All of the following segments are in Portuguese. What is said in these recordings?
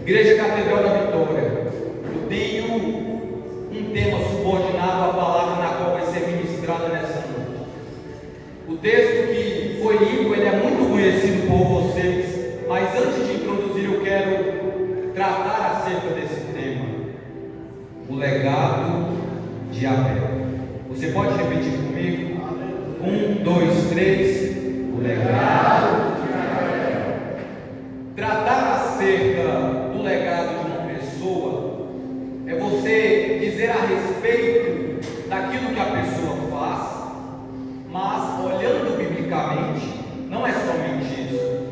Igreja Catedral da Vitória, eu tenho um tema subordinado à palavra na qual vai ser ministrada nessa noite. O texto que foi lido, ele é muito conhecido por vocês, mas antes de introduzir eu quero tratar acerca desse tema, o legado de Abel. Você pode repetir comigo? 1, 2, 3, o legado de Abel. Tratar acerca do legado de uma pessoa é você dizer a respeito daquilo que a pessoa faz, mas olhando biblicamente, não é somente isso,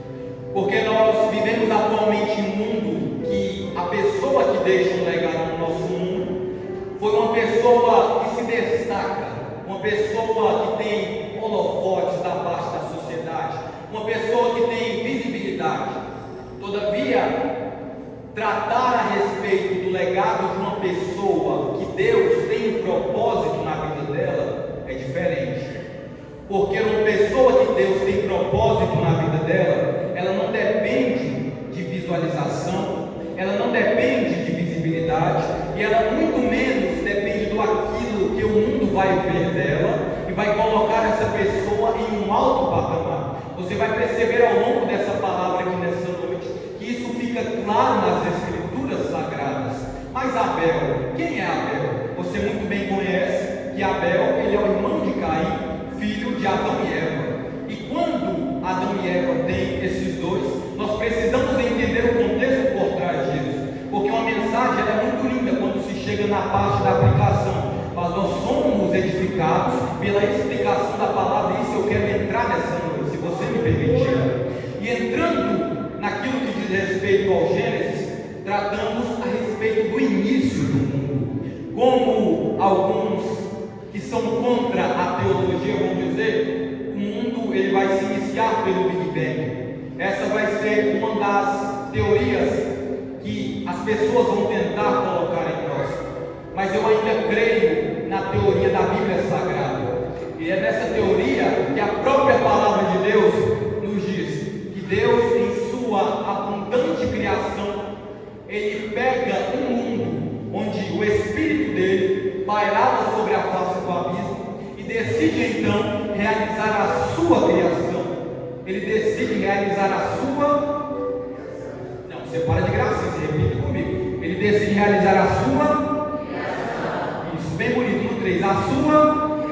porque nós vivemos atualmente em um mundo que a pessoa que deixa um legado no nosso mundo foi uma pessoa que se destaca, uma pessoa que tem holofotes da parte da sociedade, uma pessoa que tem visibilidade. Todavia, tratar a respeito do legado de uma pessoa que Deus tem um propósito na vida dela é diferente. Porque uma pessoa que Deus tem propósito na vida dela, ela não depende de visualização, ela não depende de visibilidade, e ela muito menos depende do aquilo que o mundo vai ver dela e vai colocar essa pessoa em um alto patamar. Você vai perceber ao longo dessa palavra aqui nessa noite que isso fica claro nas Escrituras Sagradas. Mas Abel, quem é Abel? Você muito bem conhece que Abel, ele é o irmão de Caim, filho de Adão e Eva. E quando Adão e Eva têm esses dois, nós precisamos entender o contexto por trás disso, porque uma mensagem ela é muito linda quando se chega na parte da aplicação, mas nós somos edificados pela explicação da palavra, e isso eu quero entrar nessa noite, se você me permitir. E entrando naquilo que diz respeito ao Gênesis, tratamos a respeito do início do mundo, como alguns que são contra a teologia vão dizer, o mundo ele vai se iniciar pelo Big Bang. Essa vai ser uma das teorias que as pessoas vão tentar colocar em nós, mas eu ainda creio na teoria da Bíblia Sagrada, e é nessa teoria que a própria palavra de Deus nos diz que Deus, em sua abundante criação, ele pega um mundo onde o Espírito dele pairava sobre a face do abismo e decide então realizar a sua criação. Ele decide realizar a sua... Não, você para de graça, você repite comigo. Ele decide realizar a sua... Isso, bem bonito, no 3. A sua...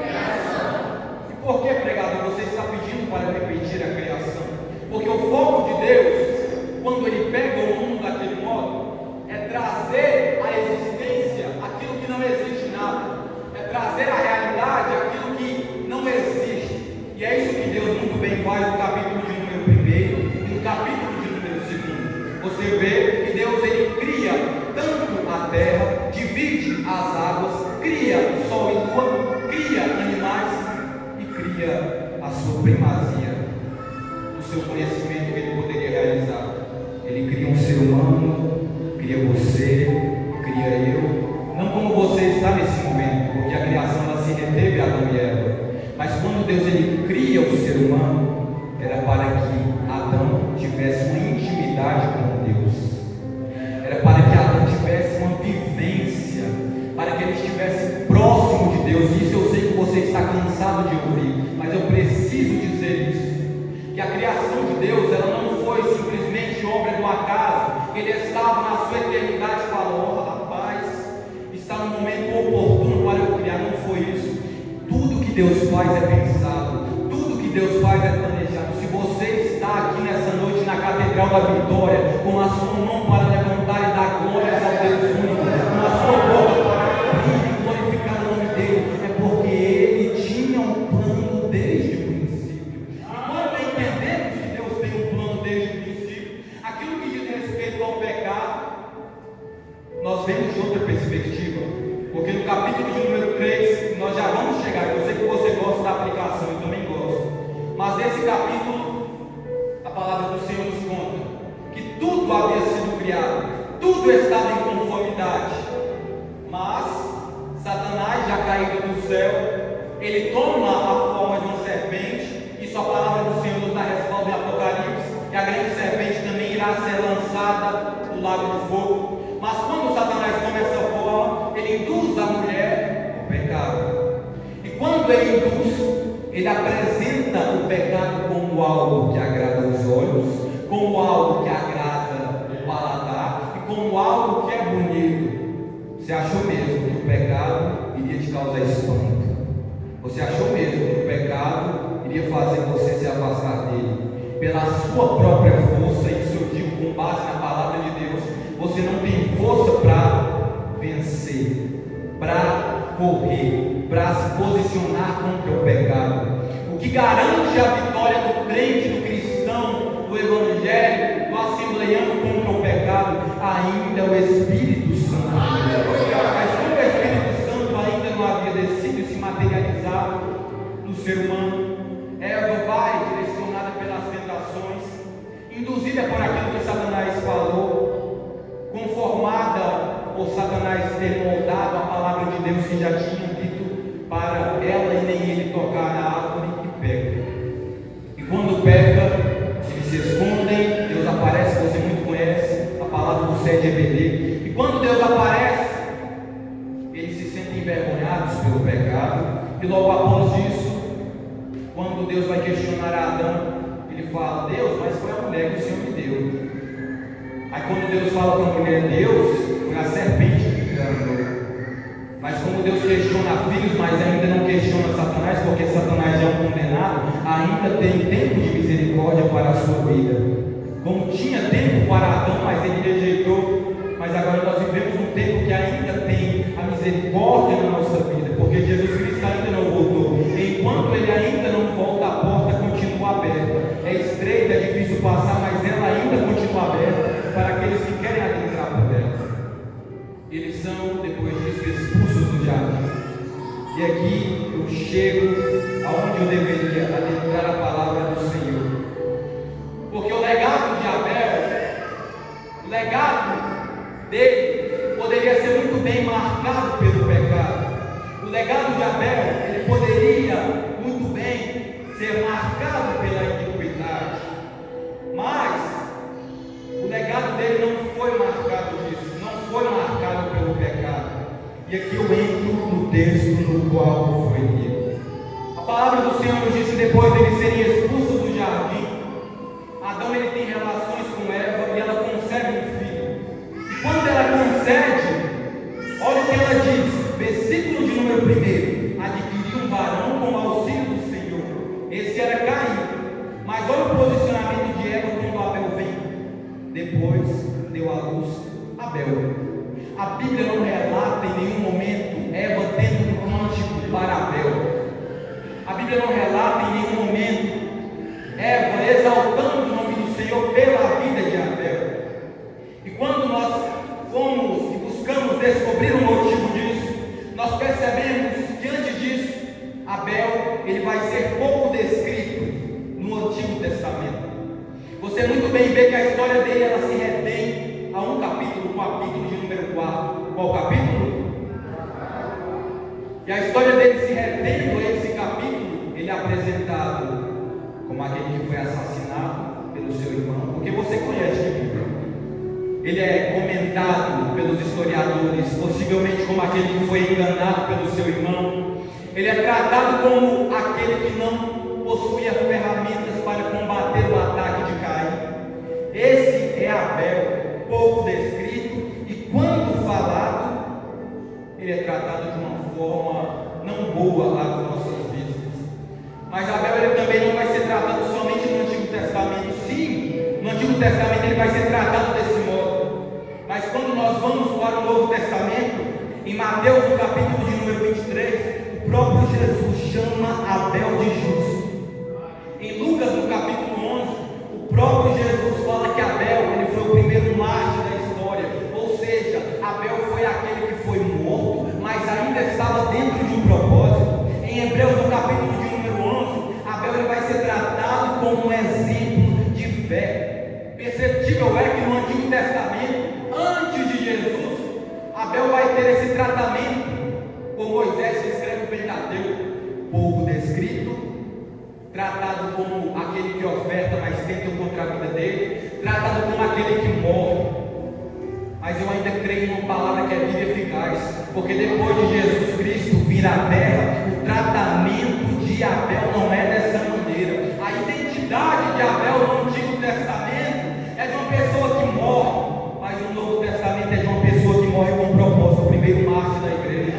E por que, pregador, você está pedindo para eu repetir a criação? Porque o foco de Deus, quando ele pega o mundo daquele modo, é trazer à existência aquilo que não existe nada, é trazer à realidade aquilo que não existe. E é isso que Deus muito bem faz no capítulo de número 1 e no capítulo de número 2. Você vê que Deus ele cria tanto a terra, divide as águas, cria o sol e lua, cria animais e cria a sua primazia do seu conhecimento que ele poderia realizar. Ele cria um ser humano, cria você, cria eu, não como você está nesse momento, porque a criação ela se reteve a Adão e Eva, mas quando Deus ele cria o ser humano, era para que Adão tivesse uma intimidade com Deus, era para que Adão tivesse uma vivência, para que ele estivesse próximo de Deus. E isso eu sei que você está cansado de ouvir, mas eu preciso dizer isso, que a criação de Deus ela não foi simplesmente obra do acaso. Ele estava na sua eternidade e falou: oh, rapaz, está no momento oportuno para eu criar. Não foi isso. Tudo que Deus faz é pensado, tudo que Deus faz é planejado. Se você está aqui nessa noite na Catedral da Vitória, com a sua mão para levantar e dar glórias ao Deus único, com a sua boca para abrir e glorificar o nome dele, é porque ele tinha um plano desde o princípio. E quando entendemos que Deus tem um plano desde o princípio, aquilo que diz respeito ao pecado, nós vemos de outra perspectiva, porque no capítulo de número 3, nós já vamos chegar. Eu sei que você gosta da aplicação, eu também gosto, mas nesse capítulo, a palavra do Senhor nos conta que tudo havia sido criado, tudo estava em conformidade, mas Satanás, já caído do céu, ele toma a forma de uma serpente. Isso a palavra do Senhor nos dá respaldo em Apocalipse, que a grande serpente também irá ser lançada lago de fogo. Mas quando Satanás toma essa forma, ele induz a mulher ao pecado. E quando ele induz, ele apresenta o pecado como algo que agrada os olhos, como algo que agrada o paladar e como algo que é bonito. Você achou mesmo que o pecado iria te causar espanto? Você achou mesmo que o pecado iria fazer você se afastar dele? Pela sua própria força, isso eu digo com base na palavra de Deus, você não tem força para vencer, para correr, para se posicionar contra o pecado. O que garante a vitória do crente, do cristão, do evangelho, do assembleiano contra o pecado, ainda é o Espírito Santo. Mas como o Espírito Santo ainda não havia descido e se materializado no ser humano, Eva vai direcionada pelas tentações, induzida por aquilo que Satanás falou, conformada por Satanás ter moldado a palavra de Deus que já tinha dito para ela e nem ele tocar na árvore, e peca. E quando peca, eles se escondem, Deus aparece, você muito conhece, a palavra do céu de EBD. E quando Deus aparece, eles se sentem envergonhados pelo pecado, e logo após isso, quando Deus vai questionar Adão, ele fala: Deus, mas foi a mulher que o Senhor me deu. Aí quando Deus fala com a mulher, Deus, foi a serpente que me enganou. Mas como Deus questiona filhos, mas ainda não questiona Satanás, porque Satanás já é um condenado, ainda tem tempo de misericórdia para a sua vida. Como tinha tempo para Adão, mas ele rejeitou, mas agora nós vivemos um tempo que ainda tem a misericórdia na nossa vida, porque Jesus Cristo ainda não voltou. Enquanto ele ainda não volta, a porta continua aberta. É estreita, é difícil passar, mas ela ainda continua aberta para aqueles que querem adentrar por ela. Eles são, depois disso, expulsos do jardim. E aqui eu chego aonde eu deveria adentrar a palavra do Senhor. Porque o legado de Abel, o legado dele, poderia ser muito bem marcado pelo pecado. O legado de Abel, ele poderia muito bem ser marcado pela iniquidade. Mas o legado dele não foi marcado disso, não foi marcado pelo pecado. E aqui eu entro no texto no qual foi dito. A palavra do Senhor nos diz que depois deles serem expulsos do jardim, Adão ele tem relações com Eva e ela concebe um filho. E quando ela concede, olha o que ela diz, versículo de número 1: adquiriu um varão com o auxílio do Senhor. Esse era Caim. Mas olha o posicionamento de Eva quando Abel vem. Depois deu à luz Abel. A Bíblia não relata em nenhum momento Eva tendo um cântico para Abel. A Bíblia não relata em nenhum momento Eva exaltando o nome do Senhor pela vida de Abel. E quando nós fomos e buscamos descobrir o motivo disso, nós percebemos que antes disso, Abel ele vai ser pouco descrito no Antigo Testamento. Você muito bem vê que a história dele ela se retém a um capítulo, o capítulo de número 4. Qual capítulo? E a história dele se retendo a esse capítulo, ele é apresentado como aquele que foi assassinado pelo seu irmão, porque você conhece a Bíblia. Ele é comentado pelos historiadores, possivelmente como aquele que foi enganado pelo seu irmão. Ele é tratado como aquele que não possuía ferramentas para combater o ataque de Caim. Esse é Abel, pouco descrito, e quando falado, ele é tratado de uma forma não boa lá das nossas vidas. Mas Abel ele também não vai ser tratado somente no Antigo Testamento. Sim, no Antigo Testamento ele vai ser tratado desse modo. Mas quando nós vamos para o Novo Testamento, em Mateus, no capítulo de número 23, o próprio Jesus chama Abel de justo. Em Lucas, no capítulo 11, o próprio Jesus fala que Abel ele foi o primeiro mártir da história. Ou seja, Abel foi aquele que foi morto, mas ainda estava dentro de um propósito. Em Hebreus, no capítulo de número 11, Abel ele vai ser tratado como um exemplo de fé. Perceptível é que no Antigo Testamento, antes de Jesus, Abel vai ter esse tratamento, como Moisés que escreve o Pentateuco, pouco descrito, tratado como aquele que oferta, mas tenta contra a vida dele, tratado como aquele que morre. mas eu ainda creio numa palavra que é viva e eficaz, porque depois de Jesus Cristo vir à terra, o tratamento de Abel não é dessa maneira. A identidade de Abel no Antigo Testamento é de uma pessoa que morre, mas no Novo Testamento é de uma pessoa que morre com propósito, o primeiro mártir da igreja.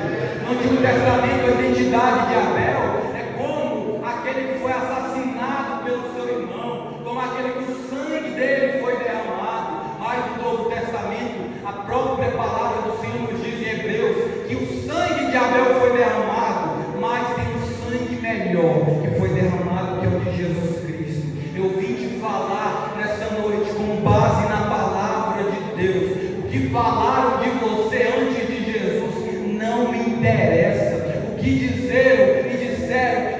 No Antigo Testamento, a identidade de Abel é como aquele que foi assassinado pelo seu irmão, como aquele que o sangue dele foi derramado. Mas no Novo Testamento, a própria palavra do Senhor nos diz em Hebreus que o sangue de Abel foi derramado, mas tem um sangue melhor que foi derramado, que é o de Jesus Cristo. Eu vim te falar nessa noite com base na palavra de Deus. O que falaram de você antes de Jesus não me interessa. O que disseram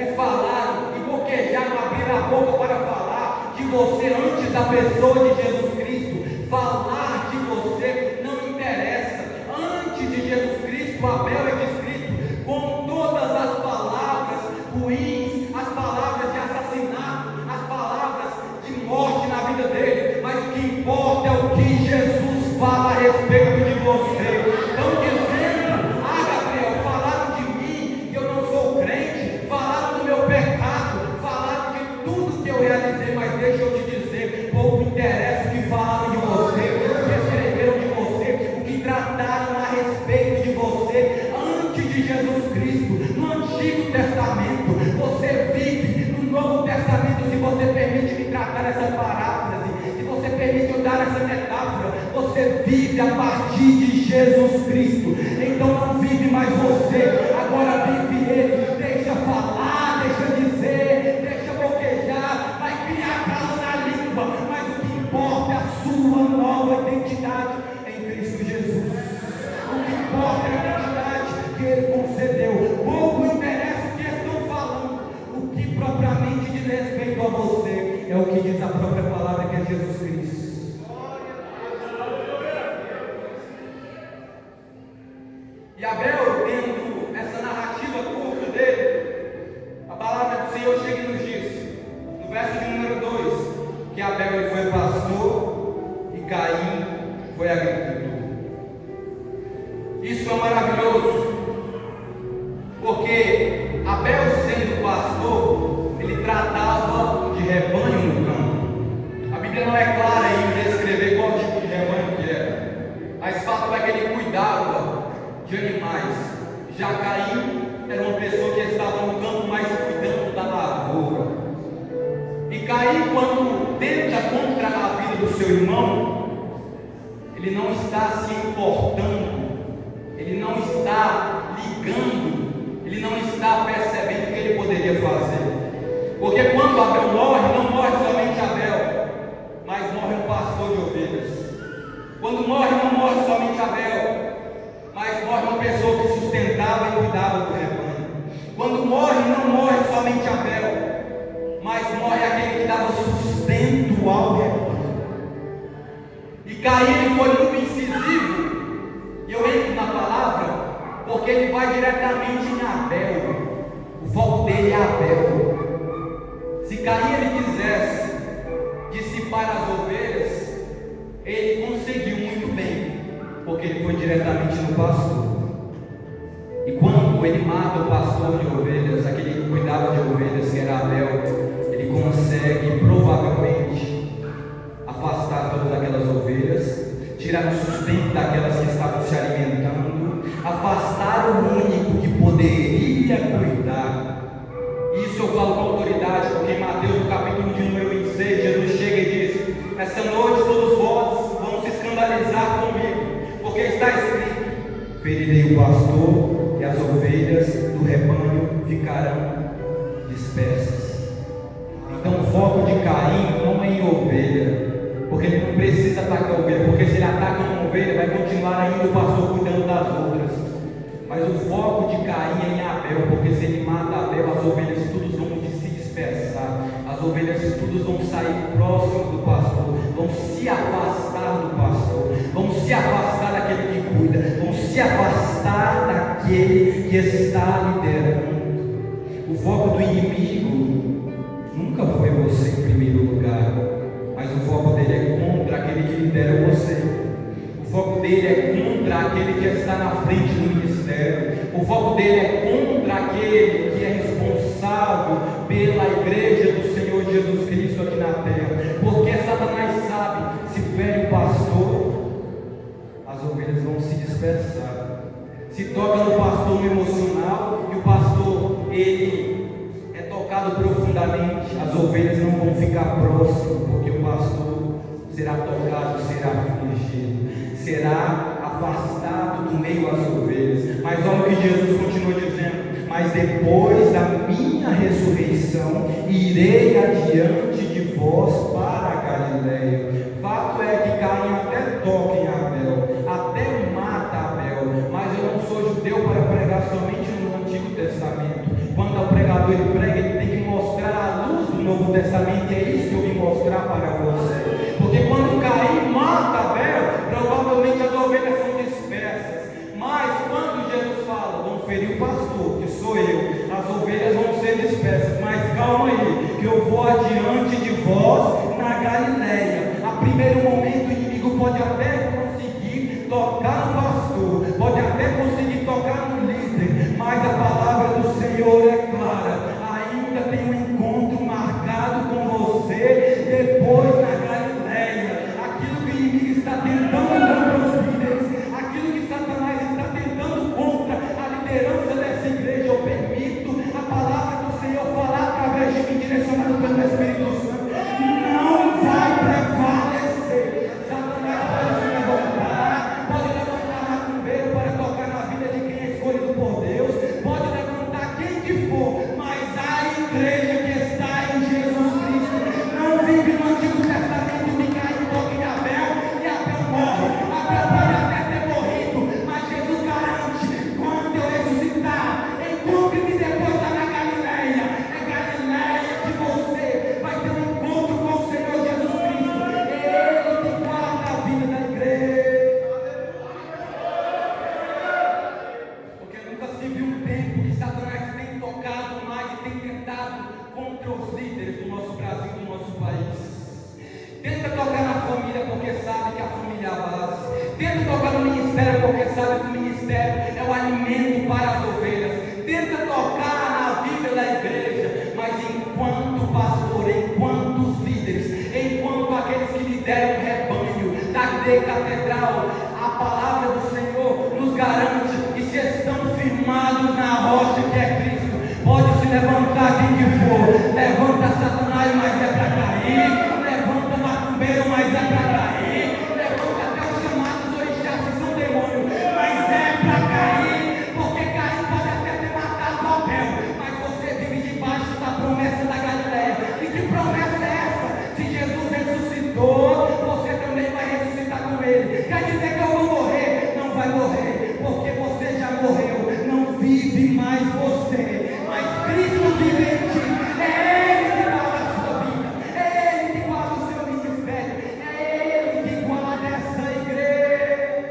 e falaram e boquejaram, abriram a boca para falar de você antes da pessoa de Jesus Cristo, falar de você não me interessa. Antes de Jesus Cristo, Abel é descrito com todas as palavras ruins, as palavras de assassinato, as palavras de morte na vida dele, mas o que importa é o que Jesus fala a respeito de você. Estão dizendo: ah, Gabriel, falaram de mim, que eu não sou crente, falaram do meu pecado, falaram de tudo que eu realizei, mas deixa eu te dizer, pouco interessa o que falaram de você, o que escreveram de você, o que trataram a respeito de você antes de Jesus Cristo, no Antigo Testamento. Você vive no Novo Testamento. Se você permite me tratar essa paráfrase, se você permite eu dar essa metáfora, você vive a partir de Jesus Cristo. Então não vive mais você, agora vive Ele. Deixa falar, deixa dizer, deixa boquejar, vai criar calo na língua, mas o que importa é a sua nova identidade em Cristo Jesus. O que importa é a identidade que Ele concedeu. Pouco interessa o que estão falando, o que propriamente diz respeito a você é o que diz a própria palavra, que é Jesus Cristo. E Abel, tendo essa narrativa curta dele, a palavra do Senhor chega e nos diz, no verso de número 2, que Abel ele foi pastor e Caim foi agricultor. Isso é maravilhoso, porque Abel, sendo pastor, ele tratava de rebanho no campo. A Bíblia não é clara em descrever qual tipo de rebanho que era, mas fato é que ele cuidava de animais. Já Caim era uma pessoa que estava no campo, mais cuidando da lavoura. E Caim, quando tenta contra a vida do seu irmão, ele não está se importando, ele não está ligando, ele não está percebendo o que ele poderia fazer. Porque quando Abel morre, não morre somente Abel, mas morre um pastor de ovelhas. Quando morre, não morre somente Abel, mas morre uma pessoa que sustentava e cuidava do rebanho. Quando morre, não morre somente Abel, mas morre aquele que dava sustento ao rebanho. E Caim foi muito incisivo, e eu entro na palavra, porque ele vai diretamente em Abel. O foco dele é Abel. Se Caim ele quisesse dissipar as ovelhas, ele conseguiu muito bem, porque ele foi diretamente no pastor. E quando ele mata o pastor de ovelhas, aquele que cuidava de ovelhas, que era Abel, ele consegue provavelmente afastar todas aquelas ovelhas, tirar o sustento daquelas que estavam se alimentando, afastar o único que poderia cuidar. Isso eu falo com autoridade, porque em Mateus, no capítulo de número 26, Jesus chega e diz: essa noite todos vós vão se escandalizar comigo, porque está escrito: ferirei o pastor e as ovelhas do rebanho ficarão dispersas. Então o foco de Caim não é em ovelha, porque ele não precisa atacar a ovelha, porque se ele ataca uma ovelha, vai continuar ainda o pastor cuidando das outras. Mas o foco de Caim é em Abel, porque se ele mata Abel, as ovelhas todas vão se dispersar, as ovelhas todas vão sair próximo do pastor, vão se afastar do pastor, vão se afastar daquele que cuida, vão se afastar daquele que está liderando. O foco do inimigo nunca foi você em primeiro lugar, mas o foco dele é contra aquele que lidera você. O foco dele é contra aquele que está na frente do ministério. O foco dele é contra aquele que é responsável pela igreja do Senhor Jesus Cristo aqui na terra. Porque Satanás sabe, se fere o pastor, as ovelhas vão se dispersar. Se toca no pastor no emocional e o pastor, ele é tocado profundamente, as ovelhas não vão ficar próximas, porque o pastor será tocado, será afligido, será afastado do meio das ovelhas. Mas olha o que Jesus continua dizendo: mas depois da minha ressurreição, irei adiante de vós para a Galileia. Fato é que Caim até toca em Abel, até mata Abel, mas eu não sou judeu para pregar somente no Antigo Testamento. Quando o pregador ele prega, ele tem que mostrar a luz do Novo Testamento, e é isso que eu vim mostrar para você. Porque quando Caim mata Abel, provavelmente as ovelhas são dispersas. Mas quando Jesus fala, vão ferir o pastor, que sou eu, as ovelhas vão ser dispersas. Mas calma aí, que eu vou adiante de vós na Galileia. A primeiro momento o inimigo pode até conseguir tocar no pastor, pode até conseguir tocar no líder, mas a palavra do Senhor é clara: ainda tem um encontro marcado com você depois na Galileia. Aquilo que o inimigo está tentando contra os líderes, aquilo que Satanás está tentando contra a liderança dessa igreja, eu permito a palavra do Senhor falar através de mim, direcionado pelo Espírito Santo, não vai prevalecer. Satanás pode se levantar, pode levantar macumbeiro para tocar na vida de quem é escolhido por Deus, pode levantar quem que for, mas a igreja que está em Jesus Cristo não vive no Antigo Testamento de Caim toca em Abel e Abel morre. Abel pode até ter morrido, mas Jesus garante: quando eu ressuscitar, encontre-me depois da na Galileia. É Galileia que você vai ter um encontro com o Senhor Jesus Cristo. Ele que guarda a vida da igreja. Porque nunca se viu um tempo que Satanás tem tocado mais e tem tentado contra os líderes do nosso Brasil, do nosso país. Tenta tocar na família porque sabe que a família é a base. Tenta tocar no ministério porque sabe que o ministério é o alimento para as ovelhas. Tenta tocar na vida da igreja, mas enquanto pastor, enquanto os líderes, enquanto aqueles que lideram o rebanho da catedral, a palavra do Senhor nos garante que se estão firmados na rocha que é Cristo, pode se levantar quem que for. Levanta Satanás, mas é para cair. Levanta macumbeiro, mas é para cair. Levanta até os chamados orixás que são demônios, mas é para cair. Porque Caim pode até ter matado Abel, mas você vive debaixo da promessa da Galileia. E que promessa é essa? Se Jesus ressuscitou, você também vai ressuscitar com ele. Quer dizer que eu vou morrer? Não vai morrer, porque você já morreu. Não vive mais você, mas Cristo vive em ti. É Ele que guarda a sua vida, é Ele que guarda o seu ministério, é Ele que guarda essa igreja.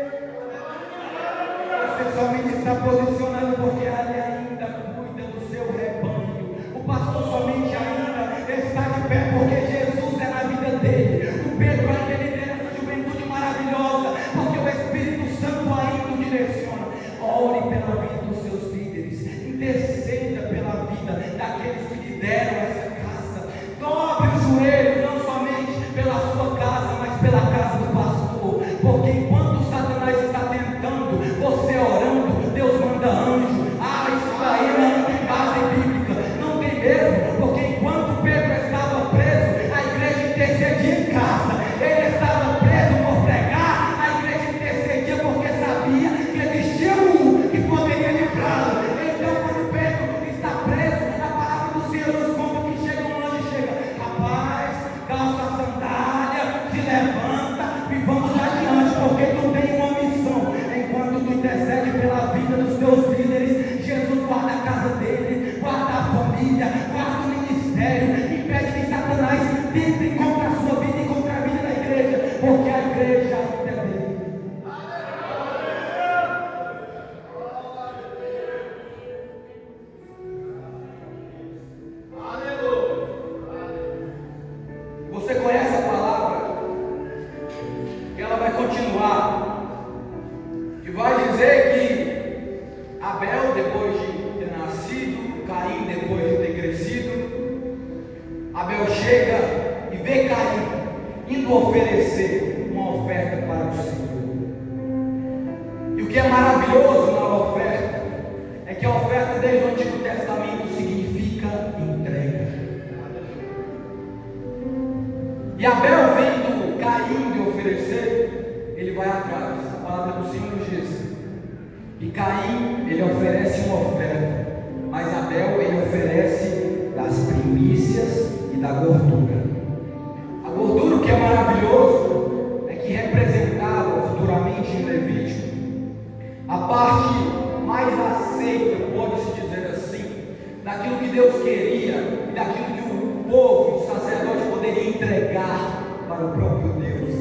Você somente está posicionado porque Ele ainda cuida do seu rebanho. O pastor somente ainda está de pé porque Jesus é na vida dele. O Pedro ainda lidera essa juventude maravilhosa porque o Espírito Santo ainda o direciona. Ore pela vida dos seus líderes, interceda pela vida daqueles que lideram essa casa. Dobre o joelho, não somente pela sua casa, mas pela casa do pastor. Porque enquanto Satanás está tentando, você orando, Deus manda anjo. Isso aí não tem base bíblica, não tem mesmo. Porque enquanto Pedro estava preso, a igreja intercedia em casa. Ele estava preso por pregar, a igreja intercedia porque sabia que existia um que poderia livrá-lo. Então, quando Pedro está preso, a palavra do Senhor chega e vê Caim indo oferecer uma oferta para o Senhor. E o que é maravilhoso na oferta é que a oferta desde o Antigo Testamento significa entrega. E Abel, vendo Caim de oferecer, ele vai atrás. A palavra do Senhor diz: e Caim, ele oferece uma oferta, mas Abel, ele oferece das primícias e da gordura. A gordura, o que é maravilhoso, é que representava futuramente em Levítico a parte mais aceita, pode-se dizer assim, daquilo que Deus queria e daquilo que o povo, o sacerdote, poderia entregar para o próprio Deus.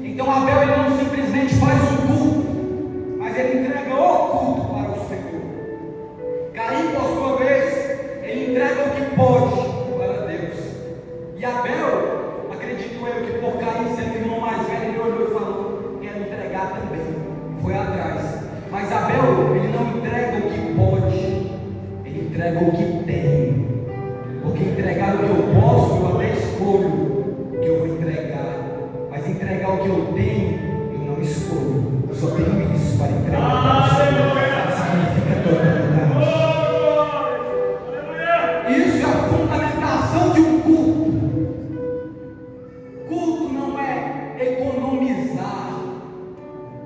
Então Abel, ele não simplesmente faz um culto, mas ele entrega o culto para o Senhor. Caim, por sua vez, ele entrega o que pode para Deus. E Abel, acredito eu que por Caim sendo o irmão mais velho, ele olhou e falou: quero entregar também. Foi atrás. Mas Abel, ele não entrega o que pode, ele entrega o que tem. Porque entregar o que eu posso, eu até escolho o que eu vou entregar. Mas entregar o que eu tenho, eu não escolho. Eu só tenho isso para entregar para o Senhor. Significa totalidade. Isso é a fundamentação de um culto. Culto não é economizar.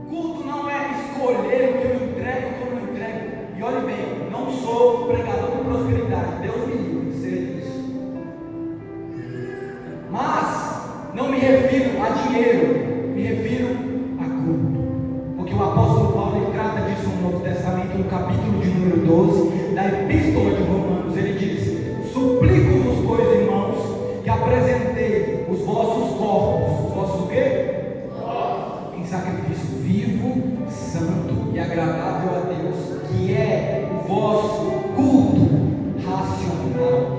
Culto não é escolher o que eu entrego e o que eu não entrego. E olhe bem, não sou pregador de prosperidade. Deus me livre de ser isso. Mas não me refiro a dinheiro, me refiro a culto. Porque o apóstolo Paulo, ele trata disso no Novo Testamento, no capítulo de número 12 da Epístola de Romanos. Ele diz: suplico-vos, pois, irmãos, que apresentei os vossos corpos, os vossos o quê? Em sacrifício vivo, santo e agradável a Deus, que é o vosso culto racional.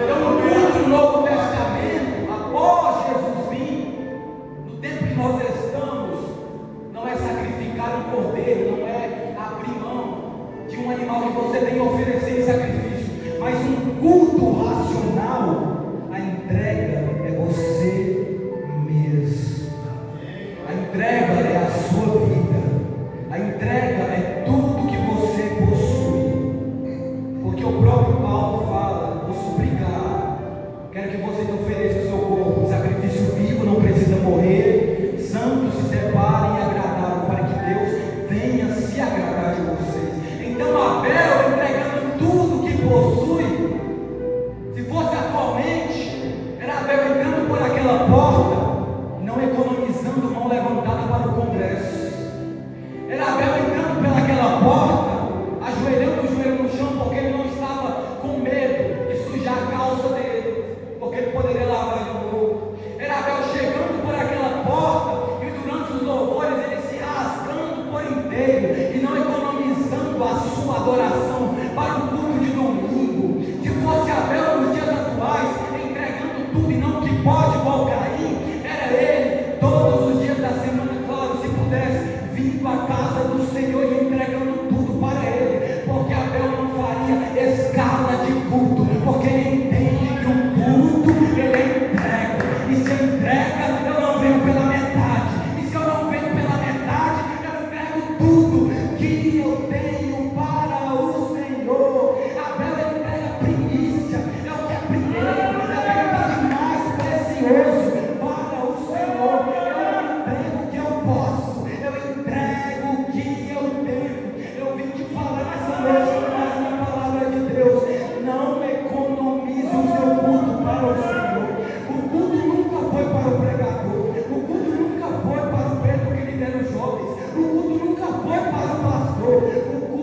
Então, o culto do Novo Testamento, após Jesus vir, no tempo que nós estamos, não é sacrificar um cordeiro, não é abrir mão de um animal que você tem que oferecer em sacrifício, mas um culto racional. A entrega é você mesmo. A entrega é a sua vida. A entrega é tudo que você possui. Porque o próprio Paulo fala: vou suplicar, quero que você ofereça o seu corpo em sacrifício vivo, não precisa morrer, santo, se separem e agradável, para que Deus venha se agradar de vocês. Então Abel, entregando tudo que possui, se fosse atualmente, era Abel entrando por aquela porta, não economizando mão levantada para o Congresso. Era Abel entrando pelaquela porta, ajoelhando o joelho no chão, porque ele não estava com medo de sujar a calça dele, porque ele poderia lavar de novo. Era Abel chegando por aquela porta, e durante os louvores ele se rasgando por inteiro, e não economizando a sua adoração para o culto de domingo. Se fosse Abel nos dias atuais, entregando tudo e não o que pode, igual Caim, era ele todos os dias da semana, claro, se pudesse, vindo à casa do Senhor e entregando tudo para ele, porque Abel não faria escala de culto, porque ele entende que o culto ele é entrega, e se entrega, eu não venho pela metade, e se eu não venho pela metade, eu entrego tudo que eu tenho para o Senhor. Abel ele entrega a primícia, é o que é primeiro, é o que é mais precioso para o Senhor. Eu não entrego o que eu posso, eu entrego o que eu tenho. Eu vim te falar nessa noite, mas na palavra de Deus, não economize o seu culto para o Senhor. O culto nunca foi para o pregador, o culto nunca foi para o preto que lidera os jovens, o culto nunca foi para o pastor, o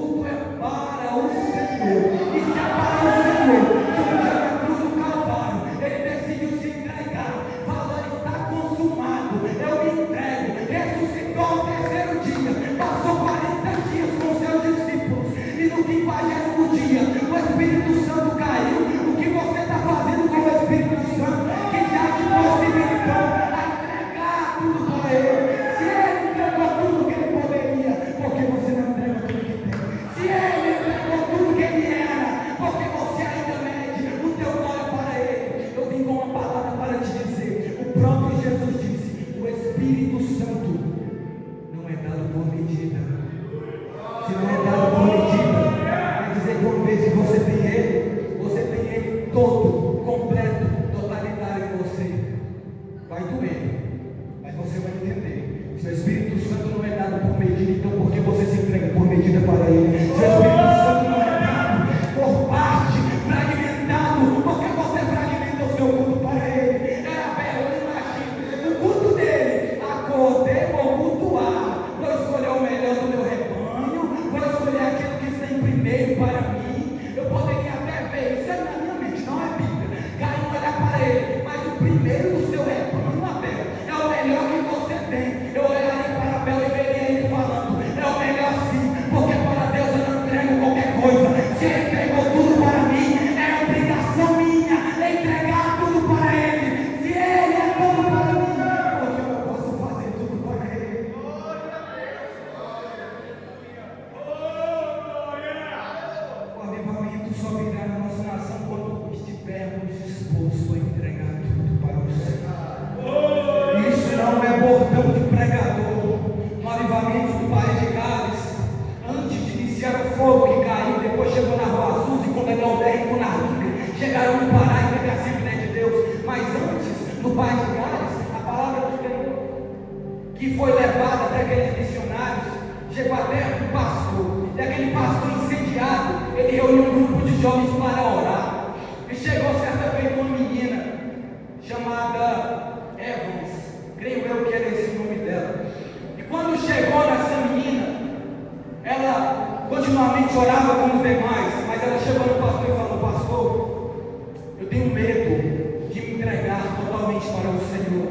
avivamento do País de Gales, antes de iniciar o fogo que caiu, depois chegou na Rua Azul, e com Daniel Berg e com Narliga, chegaram no Pará e teve a Assembleia de Deus. Mas antes, no País de Gales, a palavra do Senhor, que foi levada até aqueles missionários, chegou até um pastor, e aquele pastor incendiado, ele reuniu um grupo de jovens para orar, e chegou certa feita uma menina, chamada Evans, creio eu que era esse o nome dela, e quando chegou nessa menina, ela continuamente orava com os demais, mas ela chegou no pastor e falou: pastor, eu tenho medo de me entregar totalmente para o Senhor.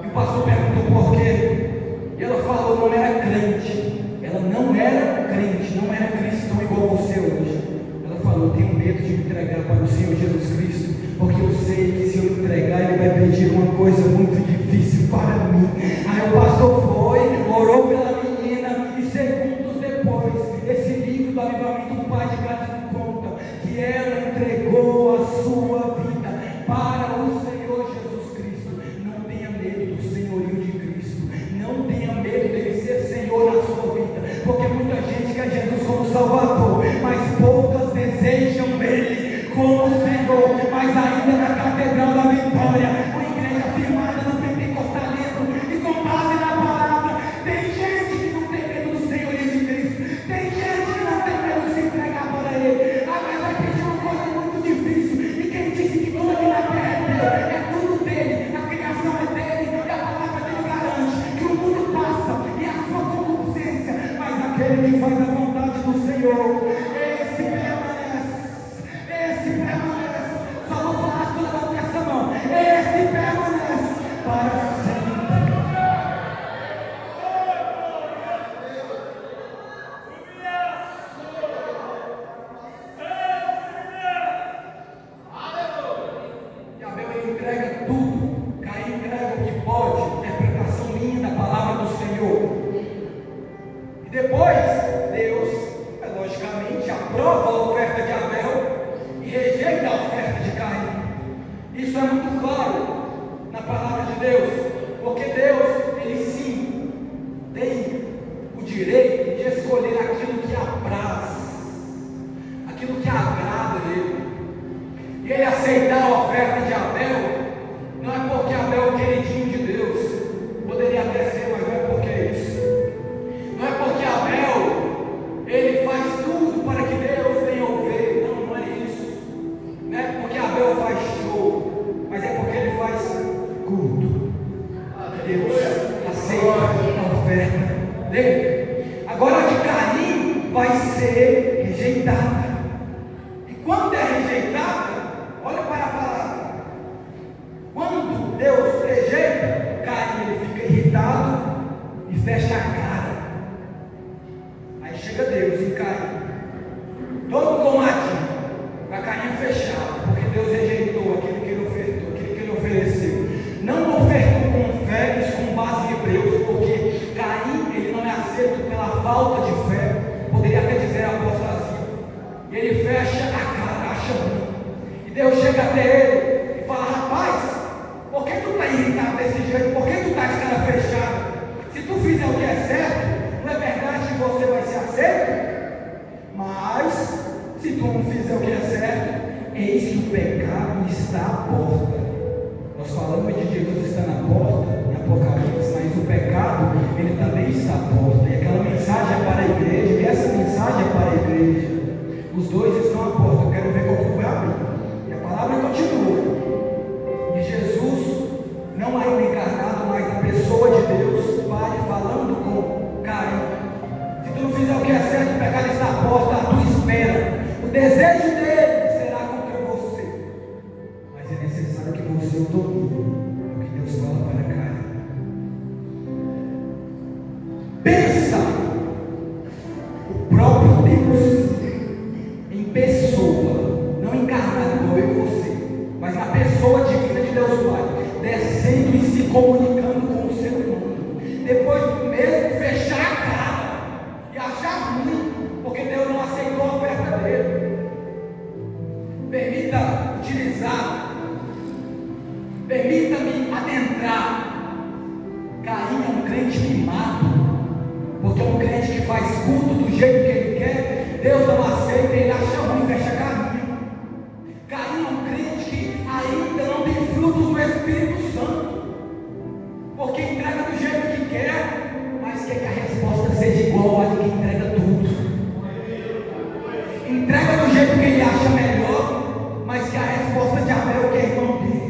E o pastor perguntou por quê, e ela falou: não era crente, ela não era crente, não era cristão igual você hoje. Ela falou: eu tenho medo de me entregar para o Senhor Jesus Cristo, porque eu sei que se eu me entregar, Ele vai pedir uma coisa muito difícil para mim. Aí o pastor foi, orou pela menina, e segundos depois, esse livro do avivamento do Pai de Gales conta que ela entregou a sua vida para o Senhor Jesus Cristo. Não tenha medo do senhorio de Cristo, não tenha medo dele ser Senhor na sua vida, porque muita gente quer Jesus como Salvador, mas poucas desejam Ele como Senhor. Mas ainda na Catedral da Vitória, uma igreja firmada no pentecostalismo e com base na palavra, tem gente que não tem medo do senhorio de Cristo, tem gente que não tem medo de se entregar para Ele. Mas vai pedir uma coisa muito difícil, e quem disse que tudo aqui na terra é dele, é tudo dele, a criação é dele, e a palavra dele garante que o mundo passa e a sua concupiscência, mas aquele que faz a vontade do Senhor, esse permanece, esse permanece. Só vou falar com toda essa mão, esse permanece para sempre. E Abel entrega tudo, Caim entrega o que pode, interpretação linda da palavra do Senhor. E depois, Deus, logicamente, aprova a oferta de Abel e rejeita a oferta de Caim. Isso é muito claro na palavra de Deus, porque Deus, Ele sim tem o direito de escolher aquilo que apraz, aquilo que agrada a Ele. E Ele aceitar a oferta de Abel, não é porque Abel é o queridinho de Deus, poderia até ser, mas não é porque é isso. Não é porque Abel, ele faz tudo para que Deus venha ouvir, não é isso. Não é porque Abel faz show, mas é porque ele faz culto. Deus aceita a oferta dele. Agora a de Caim vai ser rejeitada. E quando é rejeitada, olha para a palavra. Quando Deus rejeita, Caim ele fica irritado e fecha a cara. Aí chega Deus e Caim, todo comadinho, com a carinha fechada, porque Deus rejeitou aquilo que ele ofertou, aquilo que ele ofereceu. Não ofertou com fé, isso com base em Hebreus, porque Caim ele não é aceito pela falta de fé, poderia até dizer apostasia. E ele fecha a cara, acha ruim. E Deus chega até ele e fala: rapaz, por que tu está irritado desse jeito? Por que tu está de cara fechada? Se tu fizer o que é certo, não é verdade que você vai ser aceito? Mas, se tu não fizer o que é certo, eis que o pecado está à porta. Nós falamos de Jesus está na porta, em Apocalipse, mas o pecado, ele também está à porta. E aquela mensagem é para a igreja, e essa mensagem é para a igreja. Os dois estão à porta, eu quero ver qual que vai abrir. E a palavra continua. E Jesus, não ainda encarnado, mas a pessoa de Deus, vai falando com um crente que faz culto do jeito que ele quer, Deus não aceita, ele acha ruim, fecha a caminho. Caim é um crente que ainda não tem frutos do Espírito Santo, porque entrega do jeito que quer, mas quer que a resposta seja igual a de quem entrega tudo. Entrega do jeito que ele acha melhor, mas que a resposta de Abel que é irmão dele.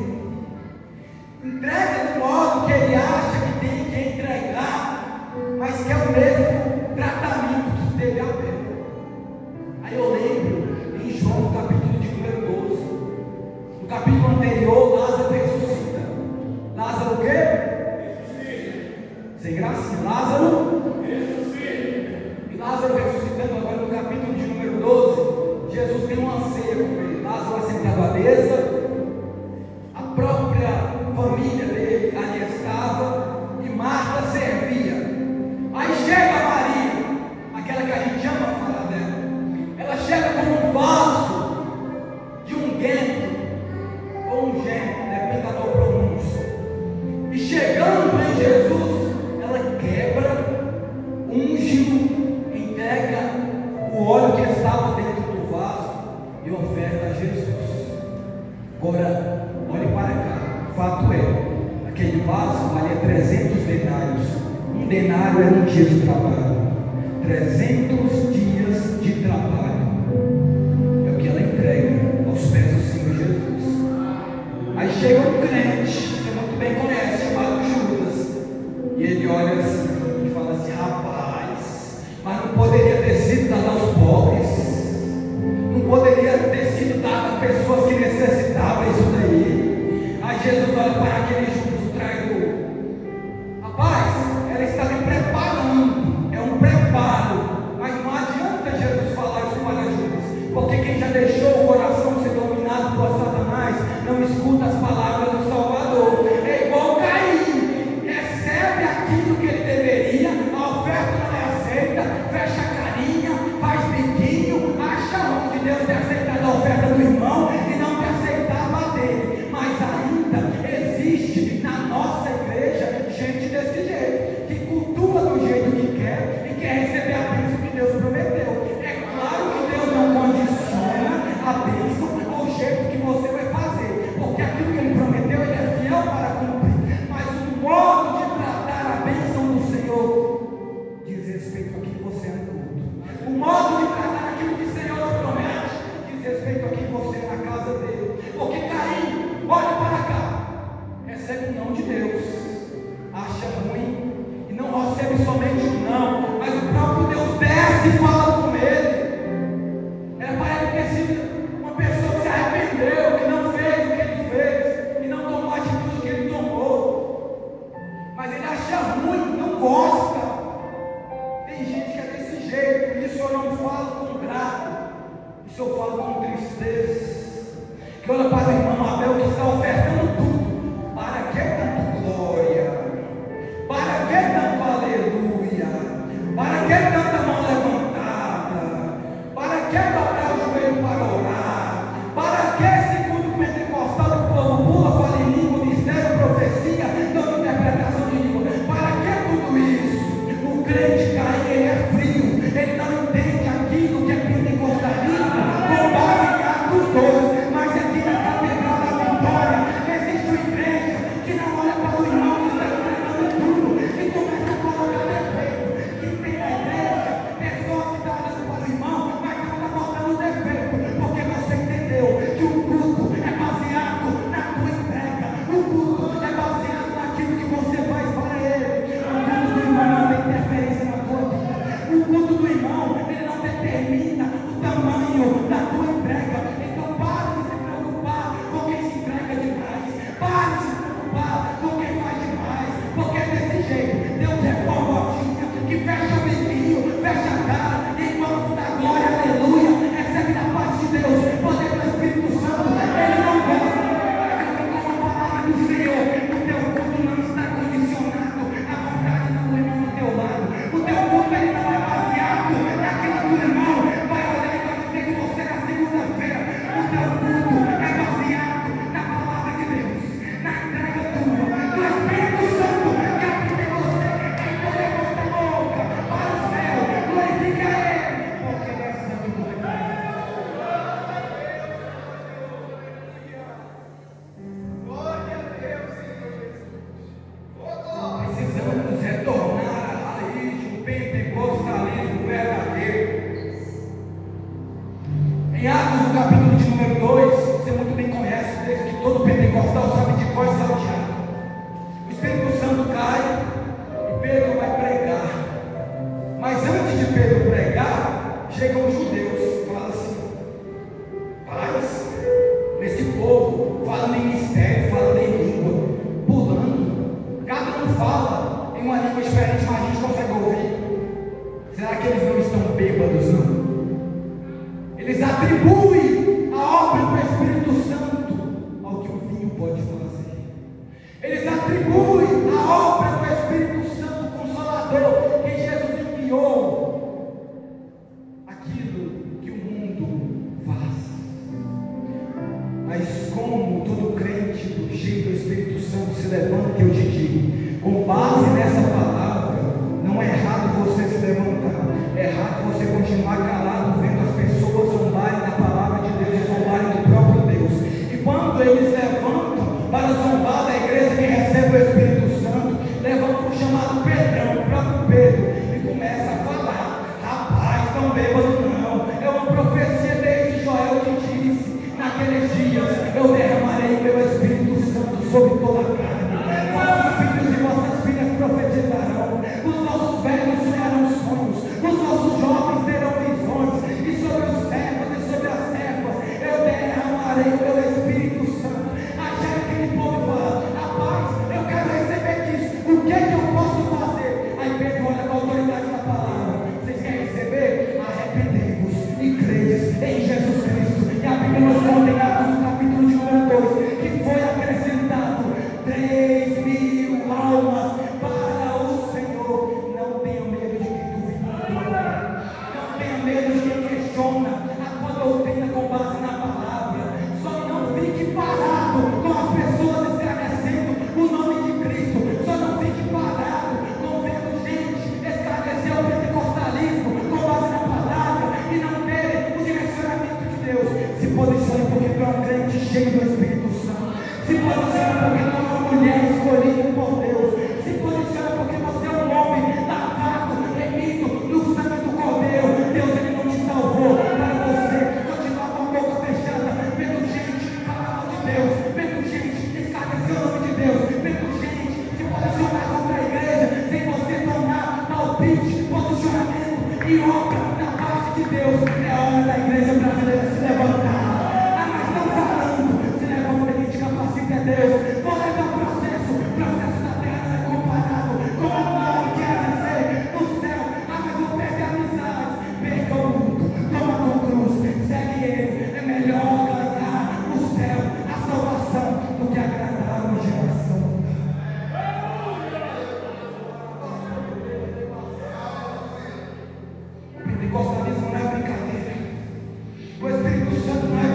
Entrega do modo que ele acha que tem que entregar, mas que é o mesmo tratamento que teve Abel. Aí eu lembro em João, no capítulo de número 12, no capítulo anterior, Lázaro ressuscita. Lázaro o quê? Sem graça. Lázaro ressuscita. E Lázaro ressuscitando agora no capítulo de número 12, Jesus tem uma ceia com ele. Lázaro assentado à mesa, a própria família dele ali estava, e Marta servia. Aí chega Maria, aquela que a gente ama falar dela. Ela chega com um vaso de unguento, ou ungento, depende da tua pronúncia. E chegando em Jesus, ela quebra, unge, entrega o óleo que estava dentro do vaso e oferta a Jesus. Agora, olhe para cá. Fato é, aquele vaso valia 300 denários. Um denário era um dia de trabalho. 300 dias de trabalho. É o que ela entrega aos pés do Senhor Jesus. Aí chega um crente, você muito bem conhece, chamado Judas. E ele olha assim e fala assim: rapaz, mas não poderia ter sido dado aos pobres. Não poderia ter sido dado a pessoas que necessitavam isso daí. Aí Jesus olha para aquele Judas, o traidor. Rapaz, ela está me preparando. É um preparo. Mas não adianta Jesus falar isso para Judas, porque quem já deixou o coração ser dominado por Satanás não escuta as palavras do Salvador. É igual Caim. Recebe aquilo que ele deveria, a oferta não é aceita, fecha a carinha, faz biquinho, acha onde Deus tem aceitado a oferta do irmão e não te aceitava a dele. Mas ainda existe na nossa igreja gente desse jeito, que cultua do jeito que quer e quer receber a bênção que Deus prometeu. É claro que Deus não condiciona a bênção ao jeito que você vai fazer, porque aquilo que Ele prometeu, Ele é fiel para cumprir. Mas o modo de tratar a bênção do Senhor diz respeito a quem você é no culto. O modo de tratar aquilo que o Senhor te promete diz respeito a quem você é na casa dele. Porque Caim, olha para cá, recebe o não de Deus, acha ruim e não recebe somente o não, mas o próprio Deus desce e fala com ele. Era para ele ter sido uma pessoa que se arrependeu, que não fez o que ele fez e não tomou a atitude que ele tomou. Mas ele acha ruim, não gosta. Tem gente que é desse jeito, e isso eu não falo com grato, isso eu falo com tristeza. Que olha para o irmão Abel que está ofertando tudo. Para que tanto glória? Para que tanto aleluia? Para que tanta mão levantada? Para que dobrar o joelho para orar? Para que esse culto pentecostal que o povo pula, fala em língua, mistério, profecia, dando interpretação de língua? Para que tudo isso? O crente Caim, ele é frio, ele não entende aquilo que é pentecostalismo com base em Atos 2, mas aqui na Catedral da Vitória número 2, você muito bem conhece o texto que todo pentecostal sabe de cor salteado. O Espírito Santo cai e Pedro vai pregar. Mas antes de Pedro pregar, chegam os judeus e falam assim: paz nesse povo, falando em mistério, falando em língua, pulando. Cada um fala em uma língua diferente, mas a gente consegue ouvir. Será que eles não estão bêbados, não? Eles atribuem a obra do Espírito Santo ao que o vinho pode fazer. Eles atribuem a obra do Espírito Santo Consolador que Jesus enviou aquilo que o mundo faz. Mas como todo crente do jeito do Espírito Santo se levanta, eu te digo, com base nessa palavra, não é errado você se levantar, é errado você continuar calado vendo as pessoas zombarem da palavra de Deus, zombarem do próprio Deus. E quando eles levantam para zombar da igreja que recebe o Espírito Santo, levantam o chamado Pedrão, o próprio Pedro, e começa a falar: rapaz, tão bêbado não, é uma profecia desde Joel que disse: naqueles dias eu derramarei meu Espírito Santo sobre toda a carne, vossos filhos e vossas filhas profetizarão, os nossos velhos sonharão sonhos, os nossos jovens terão visões, e sobre os servos e sobre as servas eu derramarei o meu Espírito Santo. Aí aquele povo fala: rapaz, eu quero receber disso, o que é que eu posso fazer? Aí Pedro olha com a autoridade da palavra: vocês querem receber? Arrependei-vos e credes em Jesus Cristo. E a Bíblia nos conta em Atos, no capítulo de número 2, que foi acrescentado 3.000 almas para o Senhor. Não tenha medo de quem duvida, não tenha medo de quem questiona a tua doutrina com base na palavra. Só não fique parado com as pessoas escarnecendo o nome de Cristo. Só não fique parado com vendo gente escarnecer o pentecostalismo com base na palavra e não ter o direcionamento de Deus. Se posicione porque tu é um crente cheio do Espírito Santo. Se posicione porque tu é uma mulher escolhida por Deus. Se posicione porque você é um homem lavado, remido no sangue do Cordeiro. Deus, ele não te salvou para você continuar com a boca fechada, vendo gente falar mal de Deus, vendo gente escarnecer o nome de Deus, vendo gente se posicionar contra a igreja, sem você tomar palpite, posicionamento e obra da parte de Deus. É hora da igreja brasileira se levantar. Ah, mas estão falando, se levanta, quem te capacita é Deus. Vou levar processo da terra não é comparado com a glória que era nascer no céu. Ah, mas vou perder amizade, perca o mundo, toma a tua cruz, segue ele. É melhor ganhar o céu, a salvação, do que agradar uma geração. O pentecostalismo não é brincadeira. O Espírito Santo não é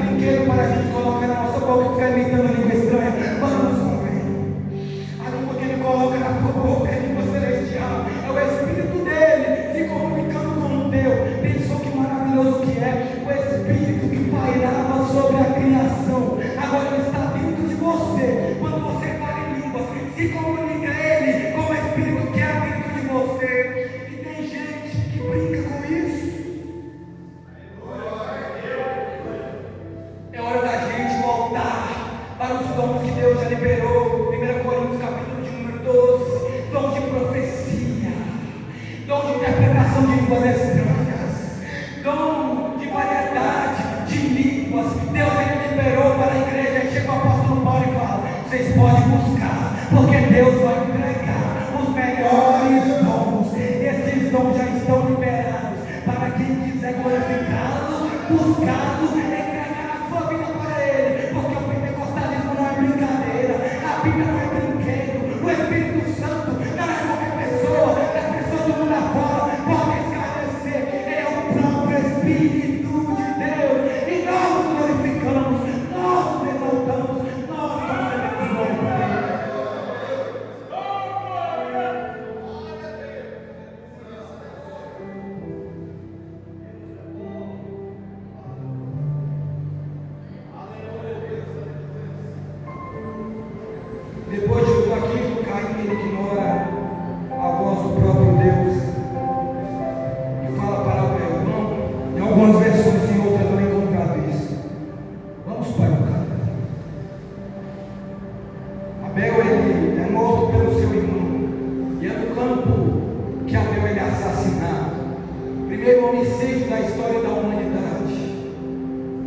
meio ao homicídio da história da humanidade,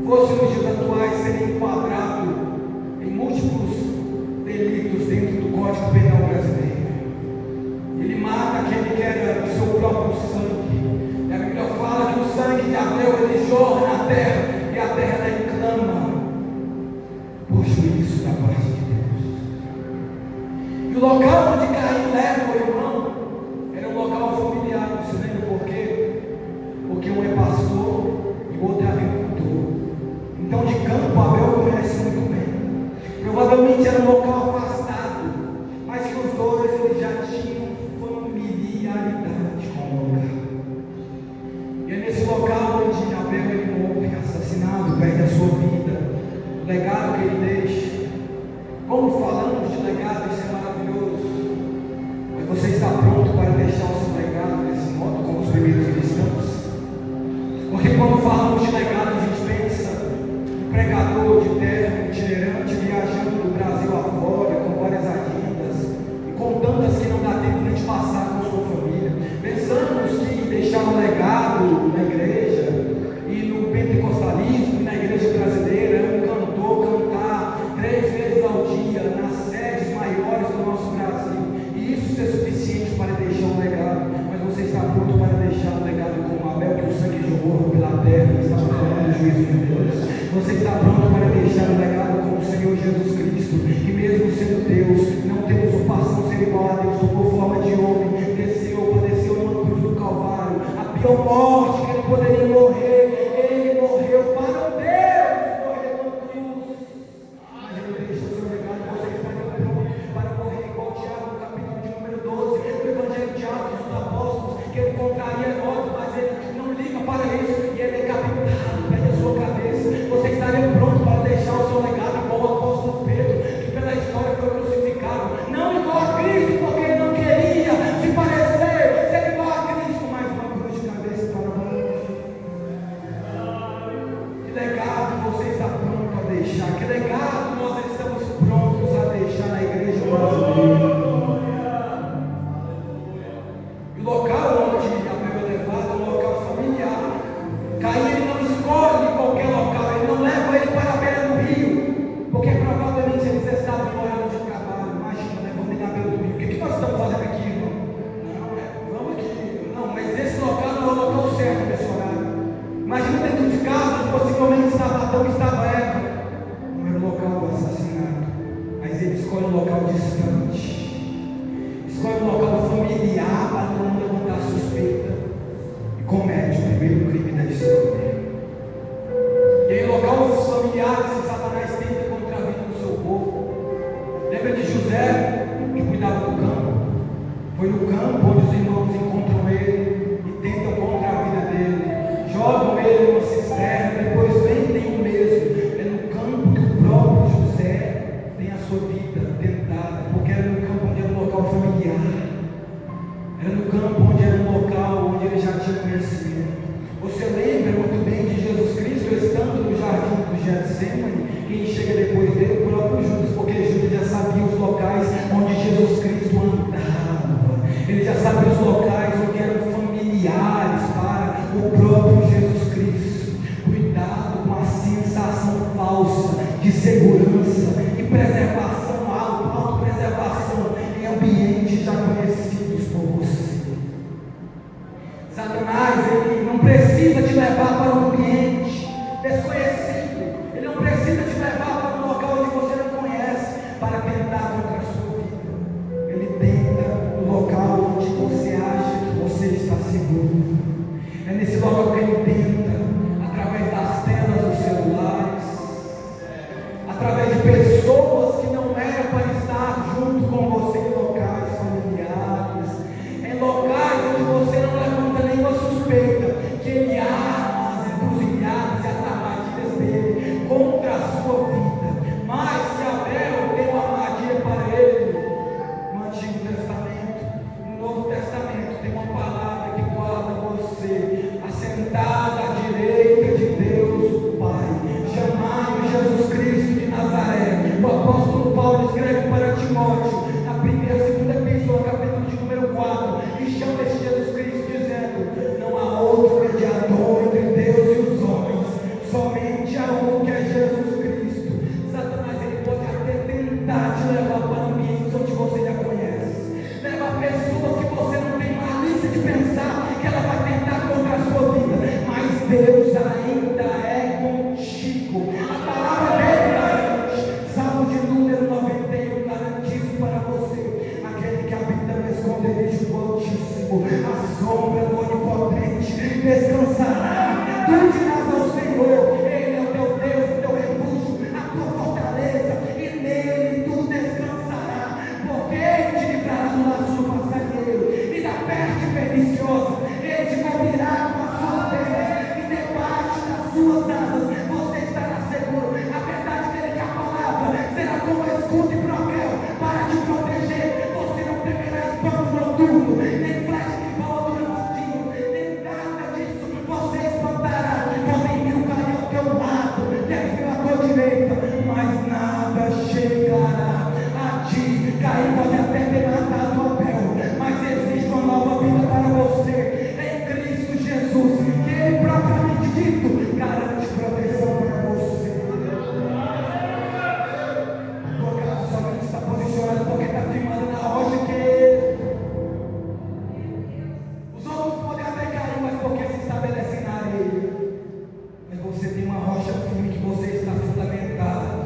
fosse nos dias atuais ser enquadrado em múltiplos delitos dentro do Código Penal brasileiro. Ele mata aquele que era do seu próprio sangue. E a Bíblia fala que o sangue de Abel ele jorra na terra, e a terra daí clama por juízo da parte de Deus. E o local onde Caim leva o irmão era um local familiar. Você lembra por quê? Porque um é pastor e o outro é agricultor. Então de campo Abel conhece muito bem. Provavelmente era um local afastado, mas que os dois eles já tinham familiaridade com o local. E é nesse local onde Abel ele morre, assassinado, perde a sua vida, o legado que ele deixa. Como falamos de legado, isso é maravilhoso. Mas você está pronto para deixar o seu legado desse modo, como os primeiros cristãos? Porque quando falamos de legado, a gente pensa no pregador de terra, itinerante, viajando do Brasil afora, com várias agendas, e com tantas que não dá tempo nem de passar com sua família. Pensamos que deixar um legado na igreja, e no pentecostalismo, e na igreja brasileira, é um cantor cantar 3 vezes ao dia, nas sedes maiores do nosso Brasil, e isso ser suficiente para deixar um legado. Mas você está pronto para deixar um legado como Abel, que o sangue jorrou pela terra, e estava tomando o juízo de Deus? Você está pronto para deixar um legado como o Senhor Jesus Cristo, que mesmo sendo Deus, não tem usurpação ser igual a Deus, tomou forma de homem, desceu, padeceu numa cruz do Calvário, a pior morte que ele poderia morrer, ele morreu para Deus, morreu na cruz. Mas ele deixa o seu legado. Você está pronto para morrer igual Tiago, no capítulo de número 12, do Evangelho de Atos dos Apóstolos, que ele contraria Herodes, mas ele não liga para isso, e ele é decapitado, perde a sua cabeça. Você estaria pronto para deixar o seu legado igual o apóstolo Pedro, que pela história foi crucificado, não igual a Cristo, porque ele não queria se parecer, ser igual a Cristo, mas uma cruz de cabeça para baixo. Que legado você está pronto a deixar? Que legado nós estamos prontos a deixar na igreja brasileira? E o local onde Abel é levado é um local familiar. Caim ele não escolhe qualquer local, ele não leva ele para a beira do rio, porque provavelmente eles estavam em hora de trabalho. Imagina, levando ele na beira do rio. O que nós estamos fazendo aqui, irmão? Não, vamos aqui. Não, mas esse local não é o local certo nesse horário. Imagina dentro de casa, possivelmente estava Adão, estava Eva. Não era o local do assassinato, mas ele escolhe um local distante, escolhe um local familiar para não levantar suspeita, e comete o primeiro crime da história. E em locais familiares, Satanás tenta contra a vida do seu povo. Lembra de José, que cuidava do campo? Foi no campo onde os irmãos encontram ele e tentam contra a vida dele, jogam ele numa cisterna, depois vendem o mesmo. É no campo que o próprio José tem a sua vida tentada, porque era no campo onde era um local familiar, era no campo onde era um local onde ele já tinha conhecimento. Você lembra muito bem de Jesus Cristo estando no jardim do Getsemane? Quem chega depois dele? O próprio Judas, porque Judas já sabia os locais onde Jesus Cristo andava, ele já sabia os locais onde eram familiares para o próprio Jesus Cristo. Cuidado com a sensação falsa de segurança e preservação, autopreservação em ambientes já conhecidos por você. Satanás, ele não precisa te levar para um ambiente desconhecido, ele não precisa te levar para um local onde você não conhece para tentar contra a sua vida. Ele tenta no local onde você acha que você está seguro. É nesse local que ele tenta, através das telas dos celulares, através de pessoas que não eram para estar junto com você em locais familiares, em locais onde você não levanta nenhuma suspeita, que ele arma as encruzilhadas e as armadilhas dele contra a sua vida. Mas se Abel tem uma armadilha para ele, no Antigo Testamento, no Novo Testamento tem uma palavra que guarda você, a contigo. A palavra dele garante. Salmo de número 91 garante isso para você. Aquele que habita no esconderijo do Altíssimo, a sombra do Onipotente descansará. Tu dirás ao Senhor, Ele é o teu Deus, o teu refúgio, a tua fortaleza, e nele tu descansarás, porque Ele te livrará do laço do passarinheiro e da peste perniciosa. Ele te cobrirá com as suas penas, e debaixo das suas asas você estará seguro. A verdade dele é que a palavra será como escudo e broquel para te proteger. Você não temerá espanto noturno, nem flecha que voa durante o dia, nem nada disso você espantará. Podem mil cair ao teu lado, 10.000 à tua direita, mas nada chegará a ti. Cair pode até ter matado o Abel, mas existe uma nova vida para você em Cristo Jesus, que Ele propriamente dito garante proteção para você. A tua casa somente está posicionada porque está firmada na rocha que é Ele. Os outros podem até cair, mas porque se estabelecem na areia. Mas você tem uma rocha firme que você está fundamentado.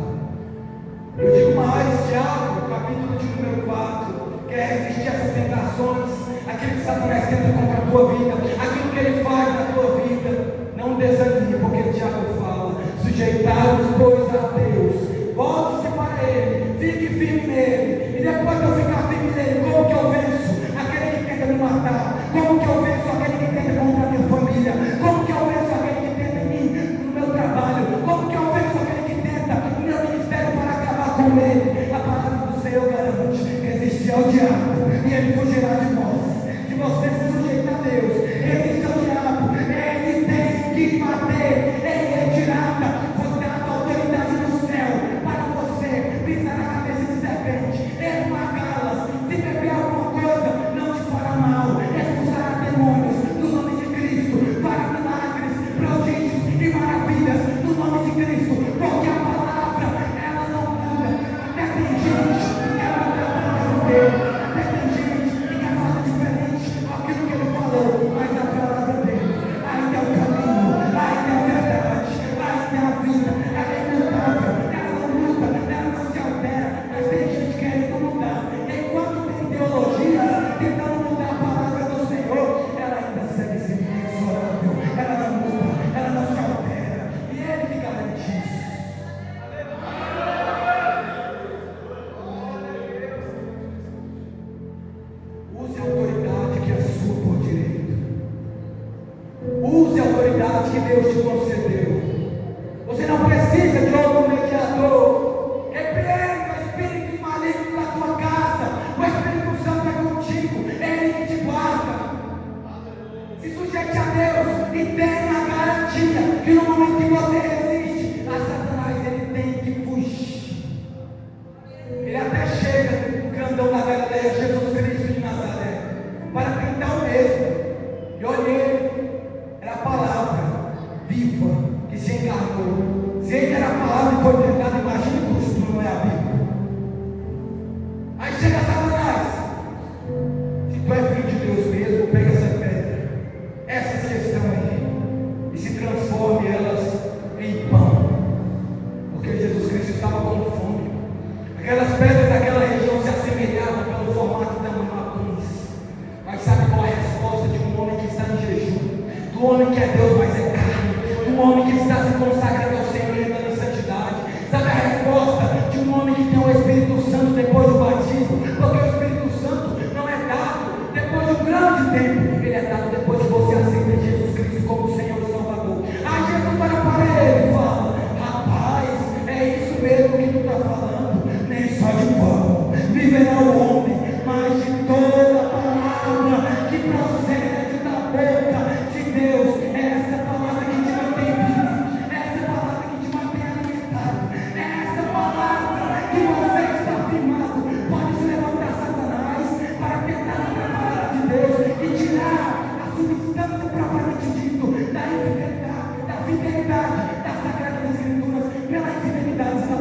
Eu digo mais, Tiago, capítulo de número 4, quer resistir a essas tentações, aquilo que Satanás tenta contra a tua vida, aquilo que ele faz na tua vida. Não desanime, porque Tiago fala: sujeitai-vos, pois, a Deus, volte-se para Ele, fique firme nele, e depois de eu ficar firme nele, como que eu venço aquele que tenta me matar? Como que eu venço aquele que tenta contra a minha família? Como que eu venço aquele que tenta em mim, no meu trabalho? Como que eu venço aquele que tenta no meu ministério para acabar com ele? A palavra do Senhor garante: resistir ao diabo e ele fugirá de nós. Se você se sujeita a Deus, resiste ao diabo, ele tem que bater em retirada. Foi dada autoridade do céu para você pisar na cabeça de serpente, esmagá-las. Se beber alguma coisa, não te fará mal. Expulsará demônios no nome de Cristo, fará milagres, prodígios e maravilhas no nome de Cristo, porque a palavra ela não muda. Até tem gente que ela não quer dele, até tem gente que quer fazer diferente aquilo que ele falou, mas a palavra dele ainda é o caminho, ainda é a verdade, ainda é a vida. Ela é imutável, ela não muda, ela não se altera. Mas tem gente querendo mudar. Enquanto tem ideologias tentando mudar a palavra do Senhor, ela ainda segue sendo inexorável, ela não muda, ela não se altera, e Ele que garante isso. Use a autoridade que é sua por direito. Use a autoridade que Deus te concedeu. Você não precisa de outro mediador. Repreenda espíritos malignos na tua casa. O Espírito Santo é contigo, Ele que te guarda. Se sujeite a Deus e tenha a garantia que no momento que você resiste a Satanás, ele tem que fugir. Ele até chega, o grandão da Galileia, Jesus Cristo de Nazaré, para tentar o mesmo. E olha ele, era a palavra viva que se encarnou. Se ele era a palavra e foi tentado, imagine o costume, não é a Bíblia. Aí chega Satanás. Se tu é filho de Deus mesmo, pega essa pedra, essas que estão aí, e se transforme elas em pão. Porque Jesus Cristo estava com fome. Aquelas pedras daquela região se assemelhavam pelo formato e tamanho a pães. Mas sabe qual é a resposta de um homem que está em jejum? Do homem que é Deus, mas é carne. Do homem que está se consagrando ao Senhor e andando em santidade. Sabe a resposta de um homem que tem o Espírito Santo depois do batismo? Porque o Espírito Santo não é dado depois de um grande tempo. Ele é dado depois que você aceita Jesus Cristo como Senhor e Salvador. Aí Jesus olha para ele e fala: rapaz, é isso mesmo que tu está falando? Nem só de pão viverá o homem, mas de toda a palavra que procede da boca de Deus. Essa palavra que te mantém vivo, essa palavra que te mantém alimentado, essa palavra que você está firmado. Pode se levantar Satanás para tentar a palavra de Deus e tirar a substância propriamente dito da fidelidade das Sagradas Escrituras pela infidelidade da